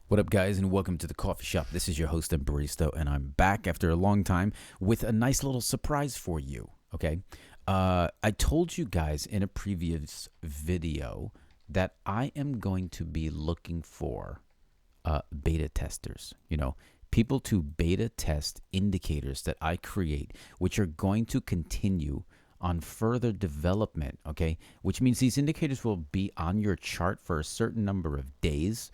What up, guys, and welcome to the coffee shop. This is your host and barista, and I'm back after a long time with a nice little surprise for you. Okay, I told you guys in a previous video that I am going to be looking for beta testers. People to beta test indicators that I create, which are going to continue on further development. Okay, which means these indicators will be on your chart for a certain number of days.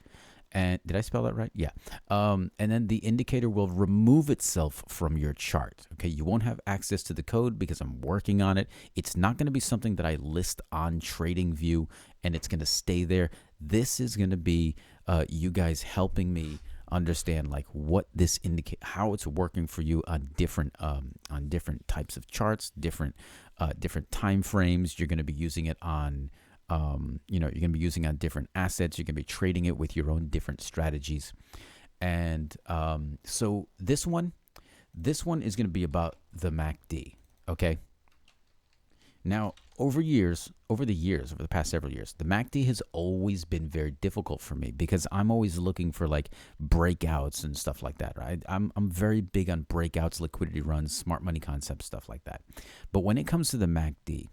And did I spell that right? Yeah. And then the indicator will remove itself from your chart. Okay. You won't have access to the code because I'm working on it. It's not going to be something that I list on TradingView and it's going to stay there. This is going to be you guys helping me understand like what this indicate, how it's working for you on different types of charts, different time frames. You're going to be using it on you're going to be using on different assets. You're going to be trading it with your own different strategies. And so this one is going to be about the MACD. Okay. Now, over the past several years, the MACD has always been very difficult for me because I'm always looking for like breakouts and stuff like that, right? I'm very big on breakouts, liquidity runs, smart money concepts, stuff like that. But when it comes to the MACD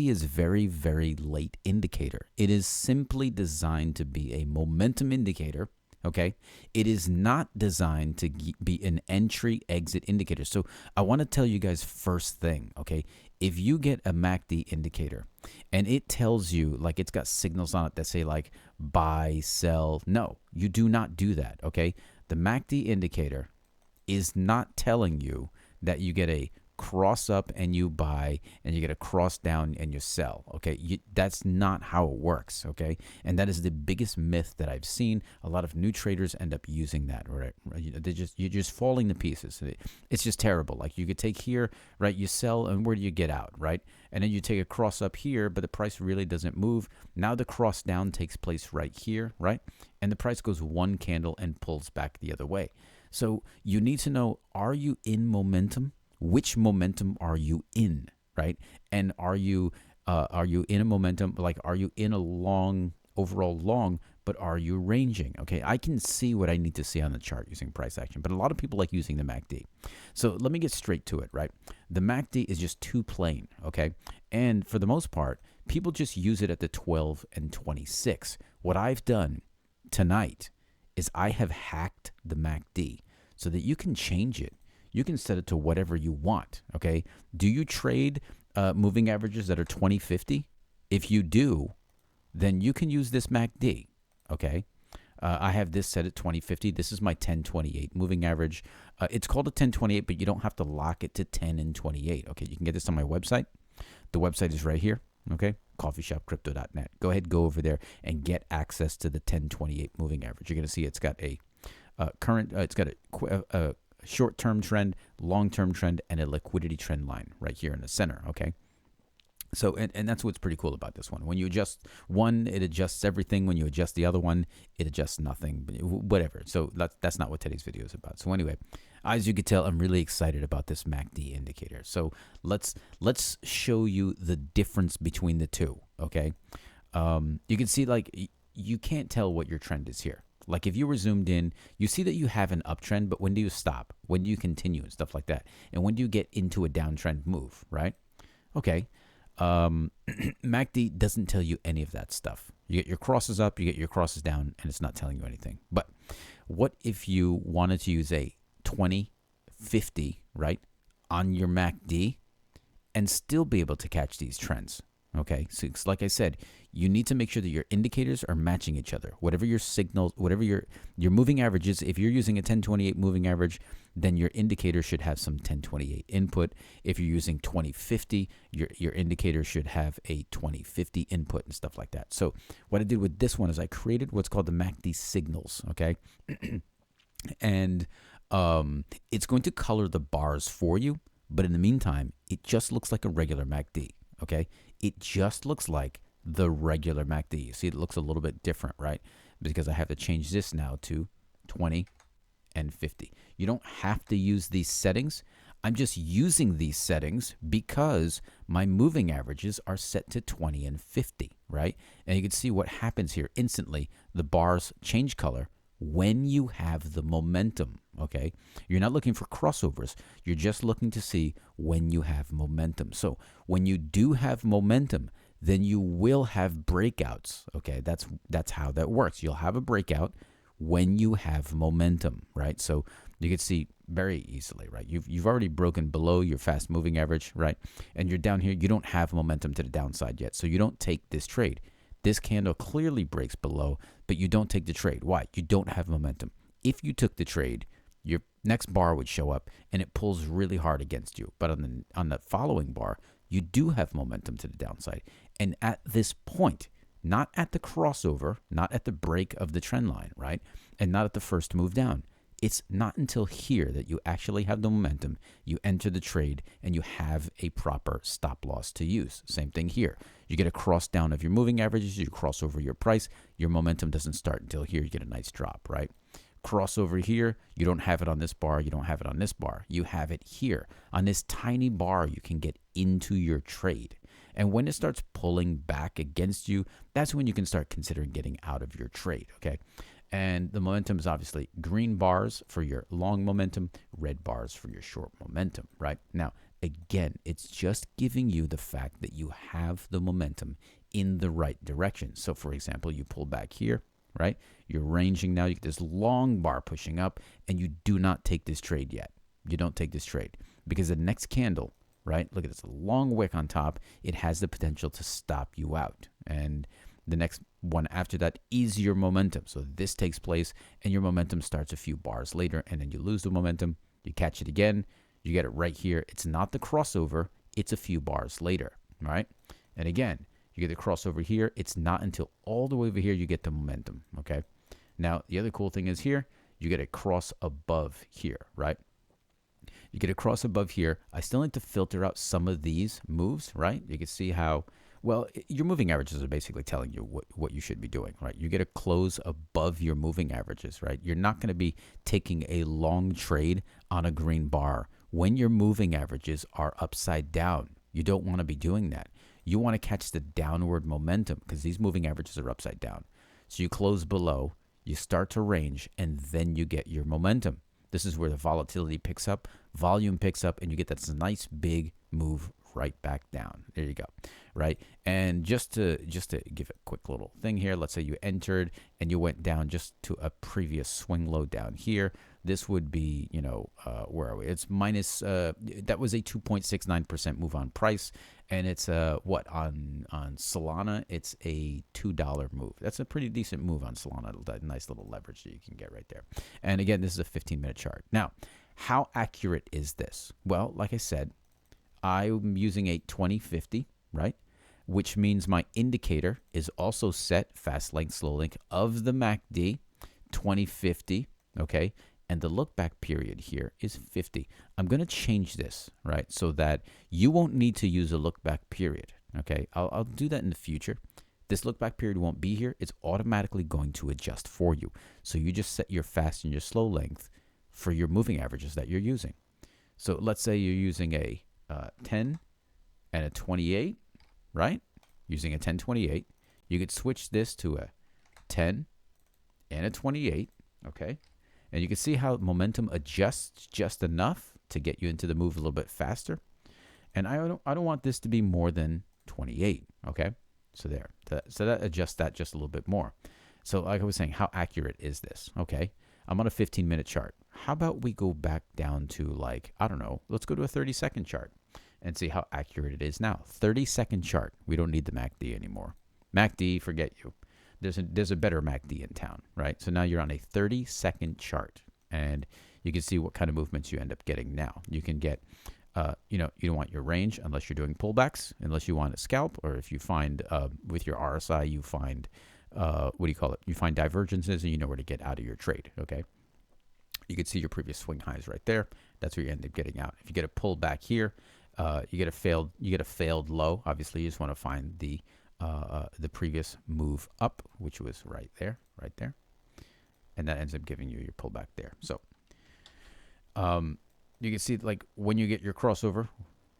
is very, very late indicator. It is simply designed to be a momentum indicator, okay? It is not designed to be an entry-exit indicator. So I want to tell you guys first thing, okay? If you get a MACD indicator and it tells you, like it's got signals on it that say like buy, sell, no, you do not do that, okay? The MACD indicator is not telling you that you get a cross up and you buy and you get a cross down and you sell. Okay, that's not how it works. Okay, and that is the biggest myth that I've seen. A lot of new traders end up using that. Right, you're just falling to pieces. It's just terrible. Like you could take here, right? You sell, and where do you get out, right? And then you take a cross up here, but the price really doesn't move. Now the cross down takes place right here, right? And the price goes one candle and pulls back the other way. So you need to know: are you in momentum? Which momentum are you in, right? And are you in a momentum, like are you in a long, overall long, but are you ranging? Okay, I can see what I need to see on the chart using price action, but a lot of people like using the MACD. So let me get straight to it, right? The MACD is just too plain, okay? And for the most part, people just use it at the 12 and 26. What I've done tonight is I have hacked the MACD so that you can change it. You can set it to whatever you want, okay? Do you trade moving averages that are 2050? If you do, then you can use this MACD, okay? I have this set at 2050. This is my 1028 moving average. It's called a 1028, but you don't have to lock it to 10 and 28, okay? You can get this on my website. The website is right here, okay? coffeeshopcrypto.net. Go ahead, go over there and get access to the 1028 moving average. You're going to see it's got a short-term trend, long-term trend, and a liquidity trend line right here in the center, okay? So, and that's what's pretty cool about this one. When you adjust one, it adjusts everything. When you adjust the other one, it adjusts nothing, whatever. So that's not what today's video is about. So anyway, as you can tell, I'm really excited about this MACD indicator. So let's show you the difference between the two, okay? You can see, like, you can't tell what your trend is here. Like if you were zoomed in, you see that you have an uptrend, but when do you stop? When do you continue and stuff like that? And when do you get into a downtrend move, right? Okay. MACD doesn't tell you any of that stuff. You get your crosses up, you get your crosses down, and it's not telling you anything. But what if you wanted to use a 2050, right, on your MACD and still be able to catch these trends? Okay, so it's like I said, you need to make sure that your indicators are matching each other. Whatever your signals, whatever your moving averages, if you're using a 1028 moving average, then your indicator should have some 1028 input. If you're using 2050, your indicator should have a 2050 input and stuff like that. So what I did with this one is I created what's called the MACD signals, okay? And it's going to color the bars for you, but in the meantime, it just looks like a regular MACD, okay? It just looks like the regular MACD. You see, it looks a little bit different, right? Because I have to change this now to 20 and 50. You don't have to use these settings. I'm just using these settings because my moving averages are set to 20 and 50, right? And you can see what happens here instantly. The bars change color when you have the momentum, okay? You're not looking for crossovers. You're just looking to see when you have momentum. So when you do have momentum, then you will have breakouts, okay? That's how that works. You'll have a breakout when you have momentum, right? So you can see very easily, right? You've already broken below your fast moving average, right? And you're down here, you don't have momentum to the downside yet. So you don't take this trade. This candle clearly breaks below, but you don't take the trade. Why? You don't have momentum. If you took the trade, your next bar would show up and it pulls really hard against you. But on the following bar, you do have momentum to the downside. And at this point, not at the crossover, not at the break of the trend line, right? And not at the first move down. It's not until here that you actually have the momentum, you enter the trade, and you have a proper stop loss to use. Same thing here. You get a cross down of your moving averages, you cross over your price, your momentum doesn't start until here, you get a nice drop, right? Crossover here, you don't have it on this bar, you don't have it on this bar. You have it here. On this tiny bar, you can get into your trade. And when it starts pulling back against you, that's when you can start considering getting out of your trade, okay? And the momentum is obviously green bars for your long momentum, red bars for your short momentum, right? Now, again, it's just giving you the fact that you have the momentum in the right direction. So, for example, you pull back here, right? You're ranging now. You get this long bar pushing up, and you do not take this trade yet. You don't take this trade because the next candle, right? Look at this long wick on top. It has the potential to stop you out. And the next one after that is your momentum. So this takes place and your momentum starts a few bars later, and then you lose the momentum. You catch it again. You get it right here. It's not the crossover. It's a few bars later, right? And again, you get the crossover here. It's not until all the way over here you get the momentum, okay? Now, the other cool thing is here, you get a cross above here, right? You get a cross above here. I still need to filter out some of these moves, right? You can see how, well, your moving averages are basically telling you what you should be doing, right? You get a close above your moving averages, right? You're not going to be taking a long trade on a green bar when your moving averages are upside down. You don't want to be doing that. You want to catch the downward momentum because these moving averages are upside down. So you close below, you start to range, and then you get your momentum. This is where the volatility picks up, volume picks up, and you get that nice big move right back down. There you go, right? And just to give a quick little thing here, let's say you entered and you went down just to a previous swing low down here. This would be, where are we? It's minus, that was a 2.69% move on price. And it's what on Solana, it's a $2 move. That's a pretty decent move on Solana. That nice little leverage that you can get right there. And again, this is a 15-minute chart. Now, how accurate is this? Well, like I said, I'm using a 2050, right? Which means my indicator is also set fast length, slow length of the MACD 2050, okay? And the look back period here is 50. I'm going to change this, right? So that you won't need to use a look back period, okay? I'll do that in the future. This look back period won't be here. It's automatically going to adjust for you. So you just set your fast and your slow length for your moving averages that you're using. So let's say you're using a 10 and a 28, right? Using a 1028. You could switch this to a 10 and a 28, okay? And you can see how momentum adjusts just enough to get you into the move a little bit faster. And I don't want this to be more than 28, okay? So there. So that adjusts that just a little bit more. So like I was saying, how accurate is this? Okay, I'm on a 15-minute chart. How about we go back down to like, I don't know, let's go to a 30-second chart and see how accurate it is now. 30-second chart. We don't need the MACD anymore. MACD, forget you. There's a better MACD in town, right? So now you're on a 30-second chart, and you can see what kind of movements you end up getting now. You can get, you don't want your range unless you're doing pullbacks, unless you want a scalp, or if you find with your RSI, you find, You find divergences, and you know where to get out of your trade, okay? You can see your previous swing highs right there. That's where you end up getting out. If you get a pullback here, you get a failed low. Obviously, you just want to find the previous move up, which was right there, and that ends up giving you your pullback there. So you can see like when you get your crossover,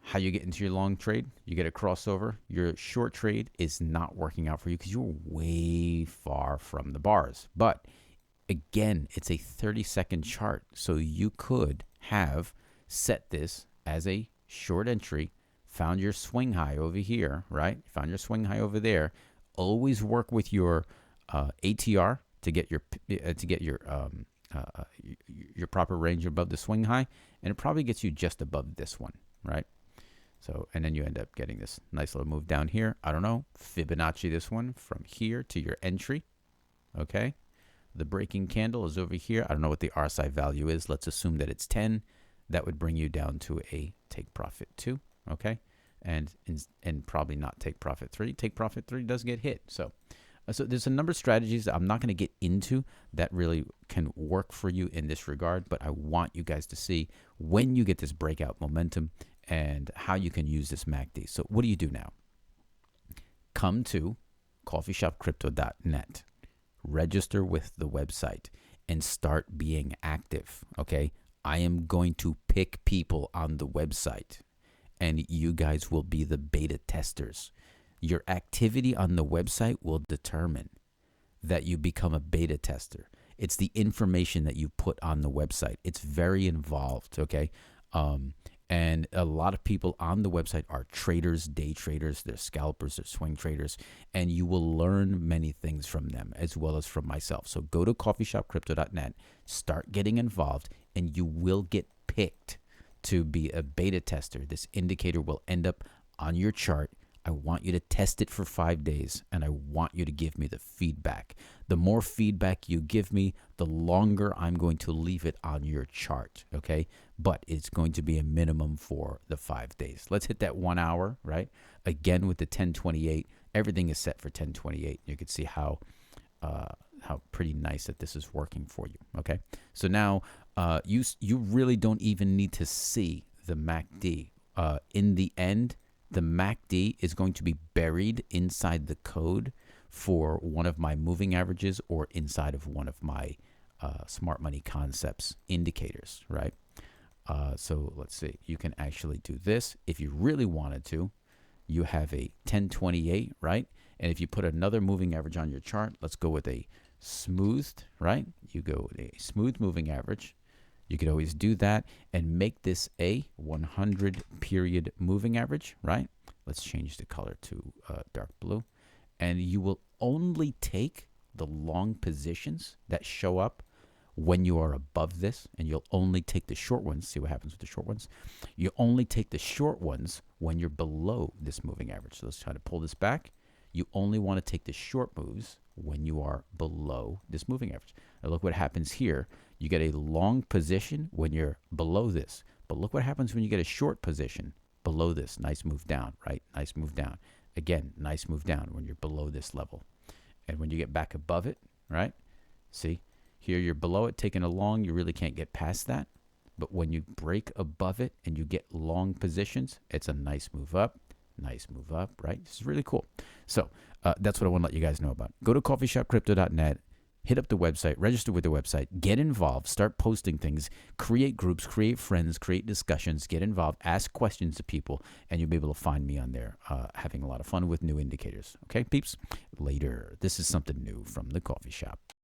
how you get into your long trade. You get a crossover. Your short trade is not working out for you because you're way far from the bars. But Again, it's a 30-second chart. So you could have set this as a short entry, found your swing high over here, right? Found your swing high over there. Always work with your ATR to get your proper range above the swing high, and it probably gets you just above this one, right? So, and then you end up getting this nice little move down here. I don't know, Fibonacci this one from here to your entry, okay? The breaking candle is over here. I don't know what the RSI value is. Let's assume that it's 10. That would bring you down to a take profit 2, okay? And probably not take profit 3. Take profit 3 does get hit. So there's a number of strategies that I'm not going to get into that really can work for you in this regard, but I want you guys to see when you get this breakout momentum and how you can use this MACD. So what do you do now? Come to coffeeshopcrypto.net. Register with the website and start being active, okay? I am going to pick people on the website, and you guys will be the beta testers. Your activity on the website will determine that you become a beta tester. It's the information that you put on the website. It's very involved, okay? And a lot of people on the website are traders, day traders, they're scalpers, they're swing traders, and you will learn many things from them as well as from myself. So go to coffeeshopcrypto.net, start getting involved, and you will get picked to be a beta tester. This indicator will end up on your chart. I want you to test it for 5 days, and I want you to give me the feedback. The more feedback you give me, the longer I'm going to leave it on your chart, okay? But it's going to be a minimum for the 5 days. Let's hit that 1 hour, right? Again, with the 1028, everything is set for 1028. You can see how pretty nice that this is working for you, okay? So now you really don't even need to see the MACD. In the end, the MACD is going to be buried inside the code for one of my moving averages or inside of one of my smart money concepts indicators, right? So let's see. You can actually do this if you really wanted to. You have a 1028, right? And if you put another moving average on your chart, let's go with a smoothed, right? You go with a smooth moving average. You could always do that and make this a 100 period moving average, right? Let's change the color to dark blue. And you will only take the long positions that show up when you are above this, and you'll only take the short ones. See what happens with the short ones. You only take the short ones when you're below this moving average. So let's try to pull this back. You only want to take the short moves when you are below this moving average. Now look what happens here. You get a long position when you're below this. But look what happens when you get a short position below this. Nice move down, right? Nice move down. Again, nice move down when you're below this level. And when you get back above it, right? See, here you're below it, taking a long, you really can't get past that. But when you break above it and you get long positions, it's a nice move up, right? This is really cool. So that's what I want to let you guys know about. Go to coffeeshopcrypto.net. Hit up the website, register with the website, get involved, start posting things, create groups, create friends, create discussions, get involved, ask questions to people, and you'll be able to find me on there having a lot of fun with new indicators. Okay, peeps? Later. This is something new from the coffee shop.